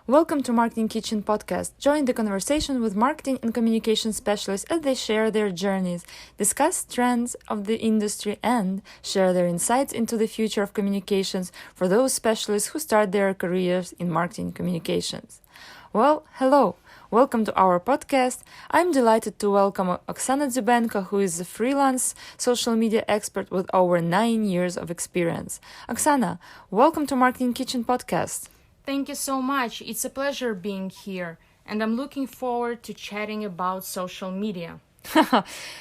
Welcome to Marketing Kitchen podcast. Join the conversation with marketing and communication specialists as they share their journeys, discuss trends of the industry, and share their insights into the future of communications for those specialists who start their careers in marketing communications. Well, hello. Welcome to our podcast. I'm delighted to welcome Oksana Dzyubenko, who is a freelance social media expert with over 9 years of experience. Oksana, welcome to Marketing Kitchen podcast. Thank you so much. It's a pleasure being here, and I'm looking forward to chatting about social media.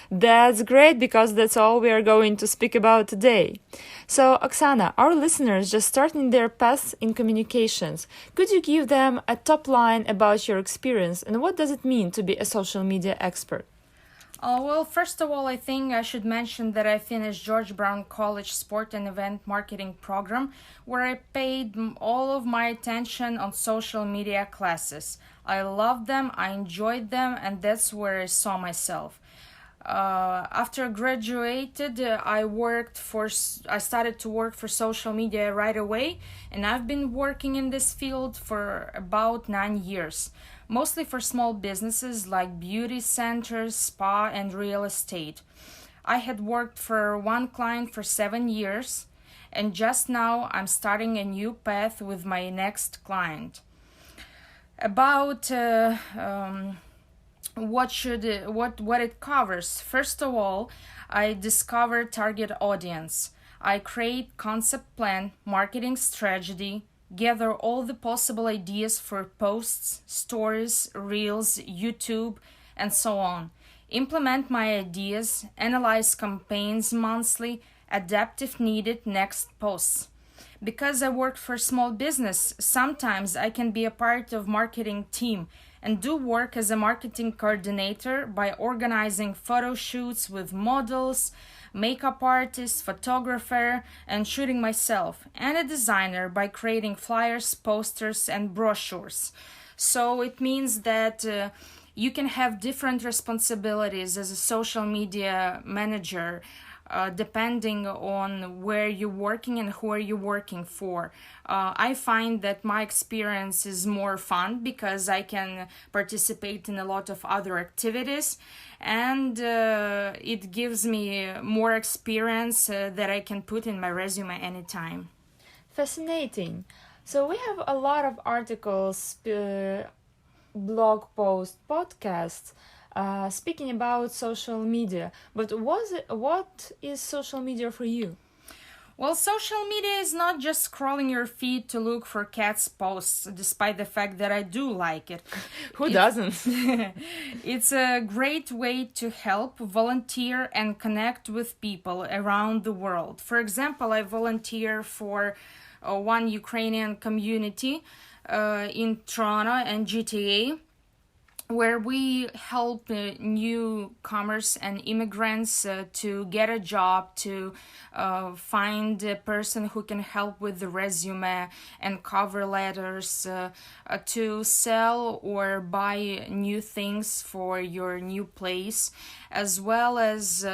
That's great because that's all we are going to speak about today. So, Oksana, our listeners just starting their path in communications. Could you give them a top line about your experience and what does it mean to be a social media expert? Well, first of all, I think I should mention that I finished George Brown College Sport and Event Marketing program, where I paid all of my attention on social media classes. I loved them, I enjoyed them, and that's where I saw myself. After I graduated, I started to work for social media right away, and I've been working in this field for about 9 years. Mostly for small businesses like beauty centers, spa, and real estate. I had worked for one client for 7 years, and just now I'm starting a new path with my next client. About what it covers. First of all, I discover target audience. I create concept plan, marketing strategy, gather all the possible ideas for posts, stories, reels, YouTube, and so on. Implement my ideas, analyze campaigns monthly, adapt if needed next posts. Because I work for small business, sometimes I can be a part of marketing team and do work as a marketing coordinator by organizing photo shoots with models, makeup artist, photographer, and shooting myself, and a designer by creating flyers, posters, and brochures. So it means that you can have different responsibilities as a social media manager depending on where you're working and who are you working for. I find that my experience is more fun because I can participate in a lot of other activities, and it gives me more experience that I can put in my resume anytime. Fascinating. So we have a lot of articles, blog posts, podcasts speaking about social media. But what is social media for you? Well, social media is not just scrolling your feed to look for cats' posts, despite the fact that I do like it. Who doesn't? It's a great way to help, volunteer, and connect with people around the world. For example, I volunteer for one Ukrainian community in Toronto and GTA, where we help newcomers and immigrants to get a job, to find a person who can help with the resume and cover letters, to sell or buy new things for your new place, as well as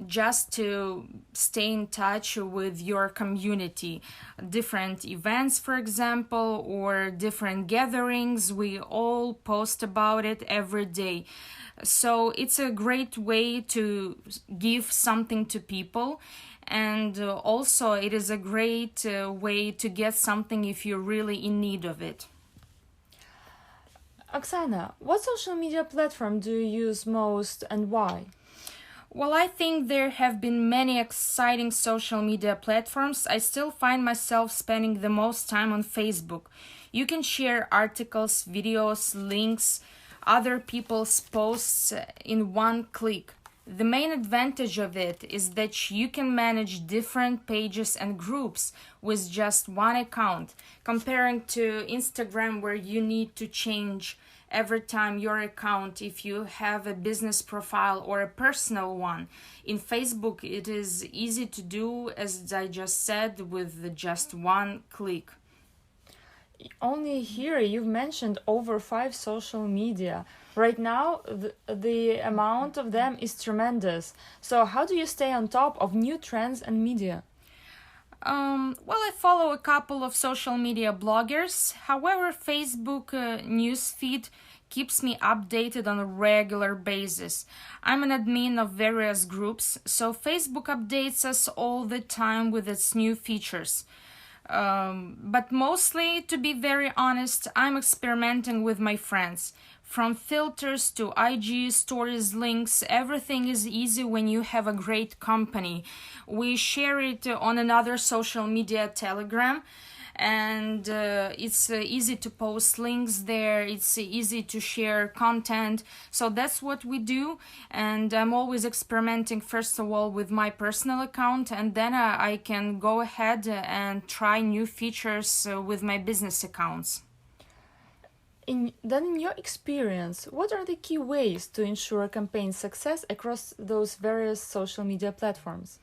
just to stay in touch with your community. Different events, for example, or different gatherings, we all post about it every day. So it's a great way to give something to people, and also it is a great way to get something if you're really in need of it. Oksana, what social media platform do you use most and why? Well, I think there have been many exciting social media platforms. I still find myself spending the most time on Facebook. You can share articles, videos, links, other people's posts in one click. The main advantage of it is that you can manage different pages and groups with just one account, comparing to Instagram where you need to change every time your account if you have a business profile or a personal one. In Facebook, it is easy to do, as I just said, with just one click. Only here you've mentioned over 5 social media. Right now, the amount of them is tremendous. So how do you stay on top of new trends and media? Well, I follow a couple of social media bloggers. However, Facebook news feed keeps me updated on a regular basis. I'm an admin of various groups, so Facebook updates us all the time with its new features. But mostly, to be very honest, I'm experimenting with my friends. From filters to IG stories links, everything is easy when you have a great company. We share it on another social media, Telegram, and it's easy to post links there. It's easy to share content. So that's what we do. And I'm always experimenting, first of all, with my personal account, and then I can go ahead and try new features with my business accounts. In your experience, what are the key ways to ensure campaign success across those various social media platforms?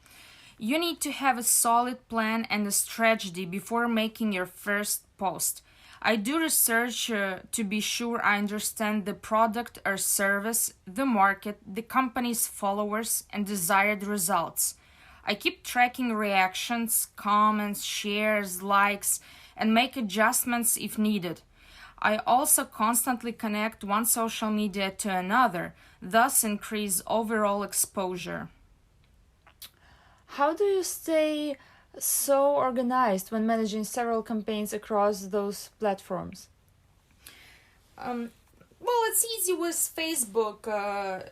You need to have a solid plan and a strategy before making your first post. I do research to be sure I understand the product or service, the market, the company's followers, and desired results. I keep tracking reactions, comments, shares, likes, and make adjustments if needed. I also constantly connect one social media to another, thus increase overall exposure. How do you stay so organized when managing several campaigns across those platforms? Well, it's easy with Facebook.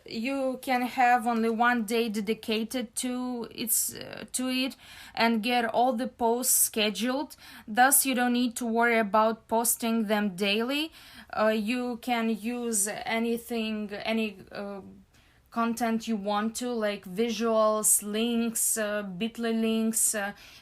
You can have only one day dedicated to it and get all the posts scheduled. Thus, you don't need to worry about posting them daily. You can use any content you want to, like visuals, links, bit.ly links,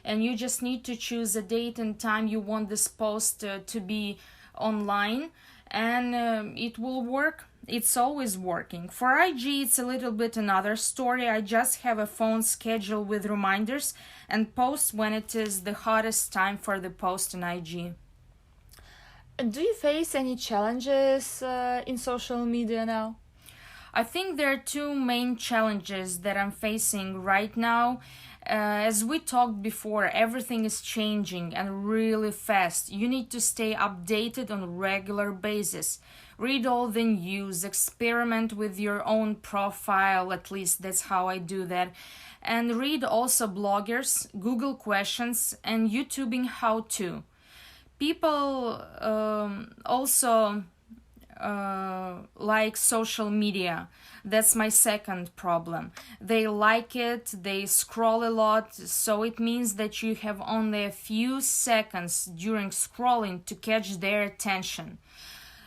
and you just need to choose a date and time you want this post to be online, and it will work. It's always working. For IG, it's a little bit another story. I just have a phone schedule with reminders and post when it is the hottest time for the post in IG. Do you face any challenges in social media now? I think there are two main challenges that I'm facing right now. As we talked before, everything is changing and really fast. You need to stay updated on a regular basis. Read all the news, experiment with your own profile, at least that's how I do that. And read also bloggers, Google questions, and YouTubing how-to. People also like social media. That's my second problem. They like it, they scroll a lot, so it means that you have only a few seconds during scrolling to catch their attention.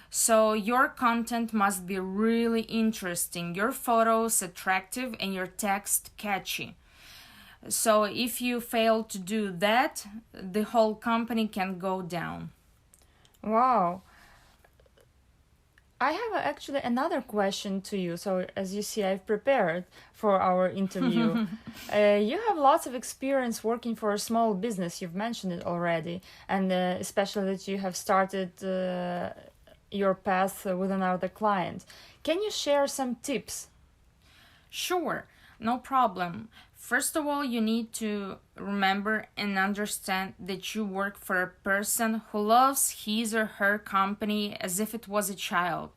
So your content must be really interesting, your photos attractive, and your text catchy. So if you fail to do that, the whole company can go down. Wow. I have actually another question to you. So, as you see, I've prepared for our interview. You have lots of experience working for a small business. You've mentioned it already, and especially that you have started your path with another client. Can you share some tips? Sure, no problem. First of all, you need to remember and understand that you work for a person who loves his or her company as if it was a child.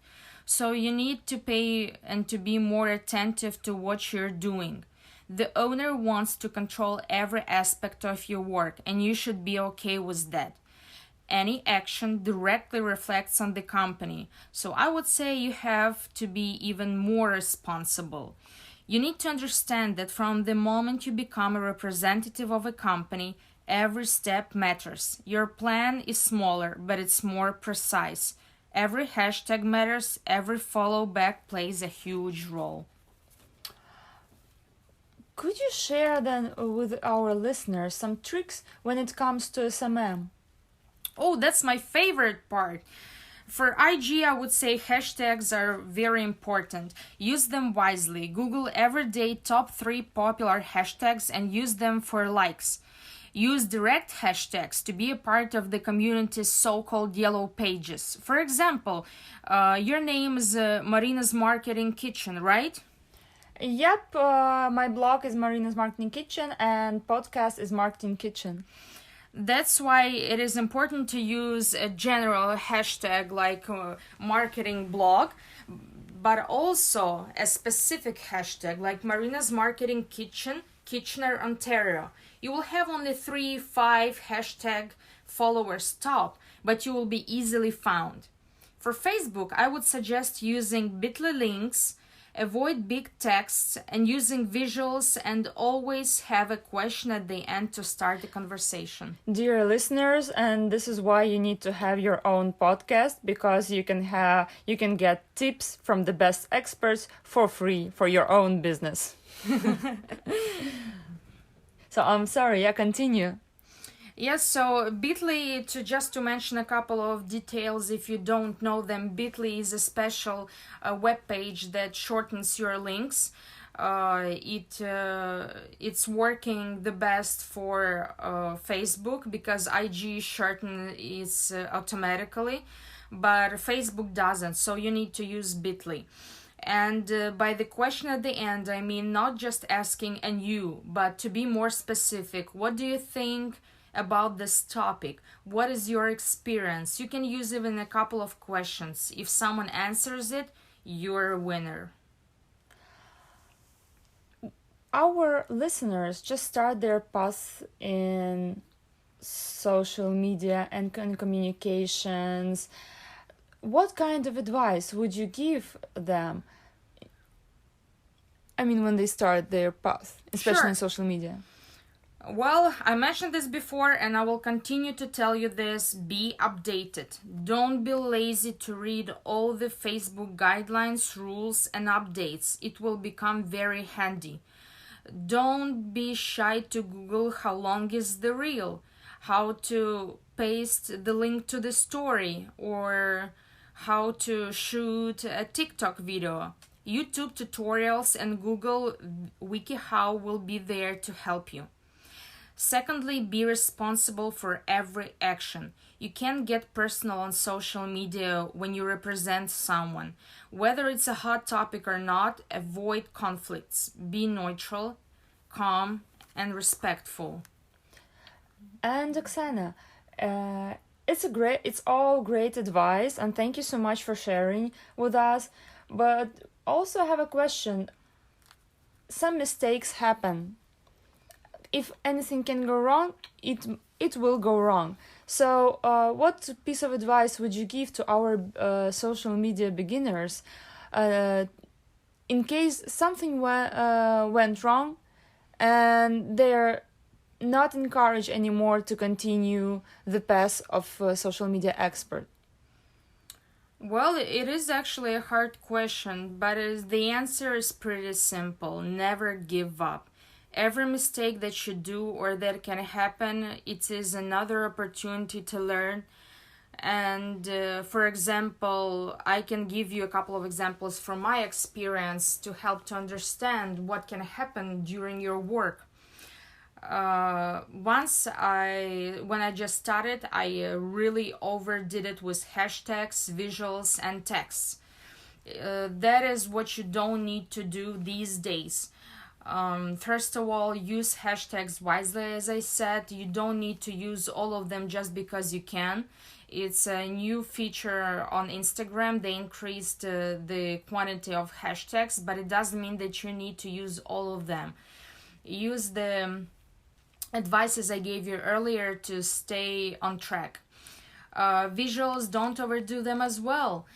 So you need to pay and to be more attentive to what you're doing. The owner wants to control every aspect of your work, and you should be okay with that. Any action directly reflects on the company, so I would say you have to be even more responsible. You need to understand that from the moment you become a representative of a company, every step matters. Your plan is smaller, but it's more precise. Every hashtag matters, every follow back plays a huge role. Could you share then with our listeners some tricks when it comes to SMM? Oh, that's my favorite part. For IG, I would say hashtags are very important. Use them wisely. Google everyday top 3 popular hashtags and use them for likes. Use direct hashtags to be a part of the community's so-called yellow pages. For example, your name is Marina's Marketing Kitchen, right? Yep, my blog is Marina's Marketing Kitchen and podcast is Marketing Kitchen. That's why it is important to use a general hashtag like marketing blog, but also a specific hashtag like Marina's Marketing Kitchen, Kitchener, Ontario. You will have only 3-5 hashtag followers top, but you will be easily found. For Facebook, I would suggest using bit.ly links, avoid big texts, and using visuals, and always have a question at the end to start the conversation. Dear listeners, and this is why you need to have your own podcast, because you can get tips from the best experts for free for your own business. So I'm sorry, continue. Yes, so Bitly, to mention a couple of details if you don't know them, Bitly is a special web page that shortens your links. It's working the best for Facebook because IG shorten is automatically, but Facebook doesn't, so you need to use Bitly. And by the question at the end, I mean not just asking and you, but to be more specific. What do you think about this topic? What is your experience? You can use even a couple of questions. If someone answers it, you're a winner. Our listeners just start their path in social media and communications. What kind of advice would you give them? I mean, when they start their path, especially in social media. Well, I mentioned this before and I will continue to tell you this. Be updated. Don't be lazy to read all the Facebook guidelines, rules, and updates. It will become very handy. Don't be shy to Google how long is the reel, how to paste the link to the story, or how to shoot a TikTok video. YouTube tutorials and Google WikiHow will be there to help you. Secondly, be responsible for every action. You can't get personal on social media when you represent someone. Whether it's a hot topic or not, avoid conflicts. Be neutral, calm, and respectful. And Oksana, it's all great advice, and thank you so much for sharing with us. But also I have a question. Some mistakes happen. If anything can go wrong, it will go wrong. So what piece of advice would you give to our social media beginners in case something went wrong and they're not encouraged anymore to continue the path of social media expert? Well, it is actually a hard question, but the answer is pretty simple. Never give up. Every mistake that you do or that can happen, it is another opportunity to learn. And for example, I can give you a couple of examples from my experience to help to understand what can happen during your work. When I just started, I really overdid it with hashtags, visuals, and texts. That is what you don't need to do these days. First of all, use hashtags wisely. As I said, you don't need to use all of them just because you can. It's a new feature on Instagram. They increased the quantity of hashtags, but it doesn't mean that you need to use all of them. Use the advices I gave you earlier to stay on track. Visuals, don't overdo them as well.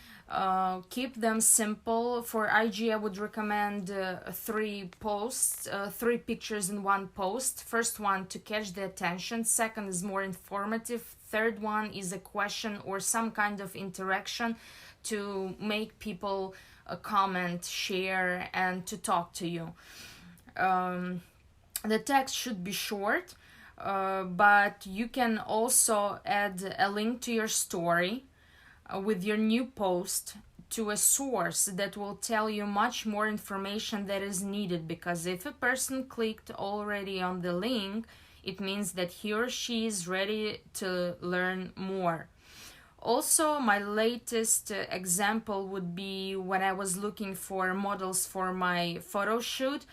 Keep them simple. For IG, I would recommend 3 posts, 3 pictures in one post. First one to catch the attention. Second is more informative. Third one is a question or some kind of interaction to make people comment, share, and to talk to you. The text should be short, but you can also add a link to your story with your new post to a source that will tell you much more information that is needed, because if a person clicked already on the link, it means that he or she is ready to learn more. Also, my latest example would be when I was looking for models for my photo shoot.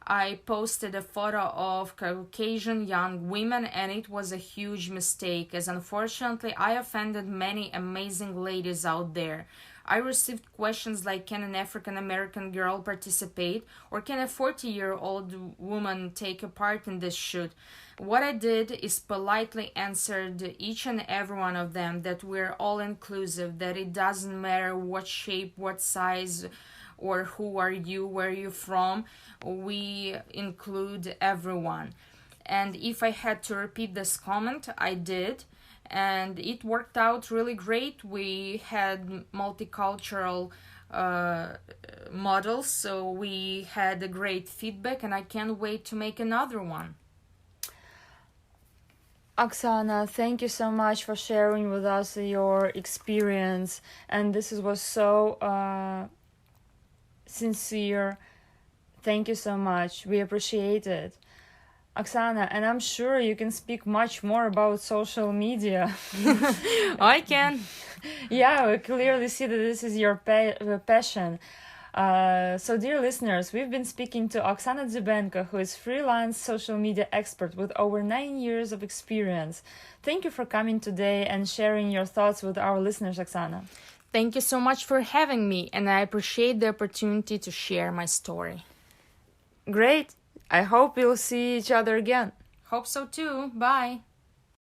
I posted a photo of Caucasian young women, and it was a huge mistake, as unfortunately I offended many amazing ladies out there. I received questions like, can an African American girl participate, or can a 40-year-old woman take a part in this shoot? What I did is politely answered each and every one of them that we're all inclusive, that it doesn't matter what shape, what size, or who are you, where are you from, we include everyone. And if I had to repeat this comment, I did, and it worked out really great. We had multicultural models, so we had a great feedback, and I can't wait to make another one. Oksana, thank you so much for sharing with us your experience, and was so sincere. Thank you so much. We appreciate it. Oksana, and I'm sure you can speak much more about social media. I can. Yeah, we clearly see that this is your passion. So, dear listeners, we've been speaking to Oksana Dzyubenko, who is freelance social media expert with over 9 years of experience. Thank you for coming today and sharing your thoughts with our listeners, Oksana. Thank you so much for having me, and I appreciate the opportunity to share my story. Great. I hope we'll see each other again. Hope so too. Bye.